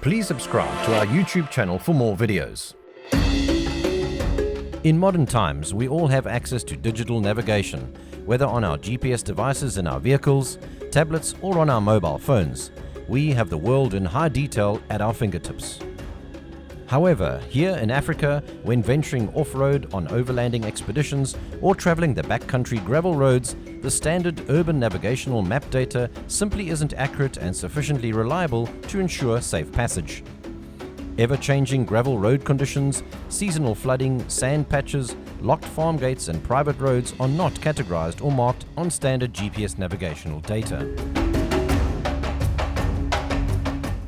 Please subscribe to our YouTube channel for more videos. In modern times, we all have access to digital navigation, whether on our GPS devices in our vehicles, tablets, or on our mobile phones. We have the world in high detail at our fingertips. However, here in Africa, when venturing off-road on overlanding expeditions or traveling the backcountry gravel roads, the standard urban navigational map data simply isn't accurate and sufficiently reliable to ensure safe passage. Ever-changing gravel road conditions, seasonal flooding, sand patches, locked farm gates and private roads are not categorized or marked on standard GPS navigational data.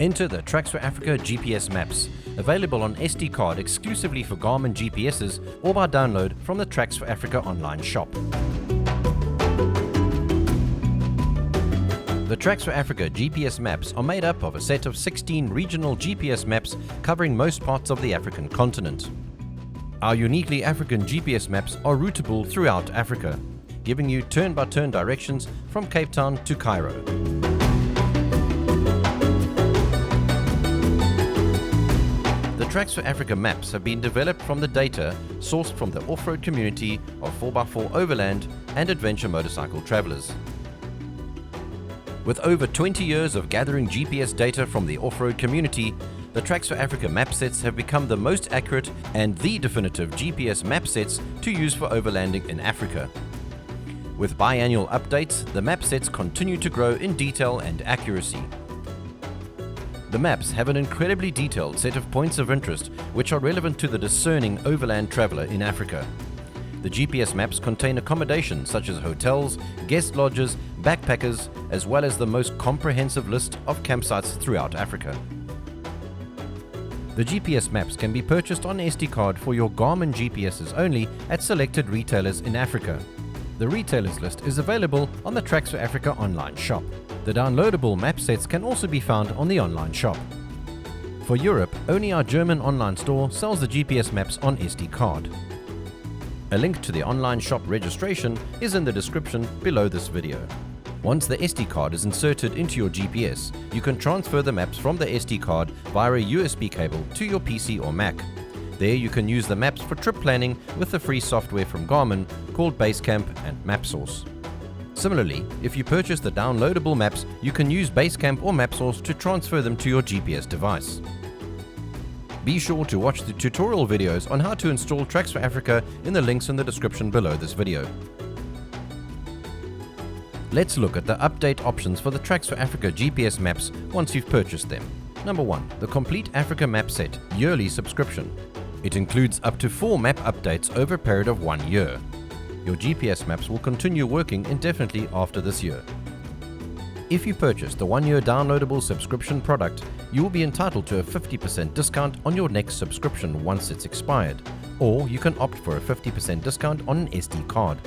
Enter the Tracks4Africa GPS maps, available on SD card exclusively for Garmin GPSs or by download from the Tracks4Africa online shop. The Tracks4Africa GPS maps are made up of a set of 16 regional GPS maps covering most parts of the African continent. Our uniquely African GPS maps are routable throughout Africa, giving you turn-by-turn directions from Cape Town to Cairo. The Tracks4Africa maps have been developed from the data sourced from the off-road community of 4x4 overland and adventure motorcycle travelers. With over 20 years of gathering GPS data from the off-road community, the Tracks4Africa map sets have become the most accurate and the definitive GPS map sets to use for overlanding in Africa. With biannual updates, the map sets continue to grow in detail and accuracy. The maps have an incredibly detailed set of points of interest which are relevant to the discerning overland traveler in Africa. The GPS maps contain accommodation such as hotels, guest lodges, backpackers, as well as the most comprehensive list of campsites throughout Africa. The GPS maps can be purchased on SD card for your Garmin GPSs only at selected retailers in Africa. The retailers list is available on the Tracks4Africa online shop. The downloadable map sets can also be found on the online shop. For Europe, only our German online store sells the GPS maps on SD card. A link to the online shop registration is in the description below this video. Once the SD card is inserted into your GPS, you can transfer the maps from the SD card via a USB cable to your PC or Mac. There you can use the maps for trip planning with the free software from Garmin called Basecamp and MapSource. Similarly, if you purchase the downloadable maps, you can use Basecamp or MapSource to transfer them to your GPS device. Be sure to watch the tutorial videos on how to install Tracks4Africa in the links in the description below this video. Let's look at the update options for the Tracks4Africa GPS maps once you've purchased them. Number 1. The Complete Africa Map Set Yearly Subscription. It includes up to 4 map updates over a period of 1 year. Your GPS maps will continue working indefinitely after this year. If you purchase the 1-year downloadable subscription product, you will be entitled to a 50% discount on your next subscription once it's expired, or you can opt for a 50% discount on an SD card.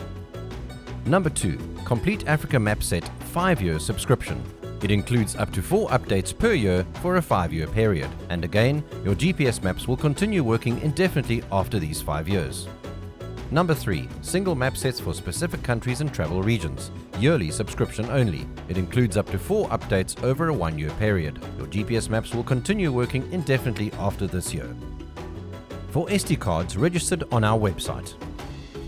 Number 2. Complete Africa Map Set 5-year subscription. It includes up to 4 updates per year for a 5-year period, and again, your GPS maps will continue working indefinitely after these 5 years. Number 3. Single map sets for specific countries and travel regions. Yearly subscription only. It includes up to 4 updates over a 1-year period. Your GPS maps will continue working indefinitely after this year. For SD cards registered on our website.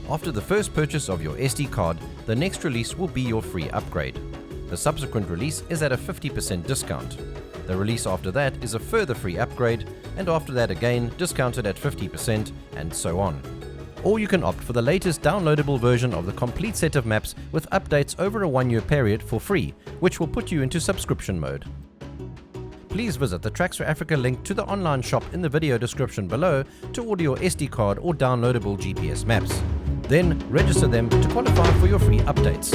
After the first purchase of your SD card, the next release will be your free upgrade. The subsequent release is at a 50% discount. The release after that is a further free upgrade, and after that again discounted at 50%, and so on. Or you can opt for the latest downloadable version of the complete set of maps with updates over a 1-year period for free, which will put you into subscription mode. Please visit the Tracks4Africa link to the online shop in the video description below to order your SD card or downloadable GPS maps. Then register them to qualify for your free updates.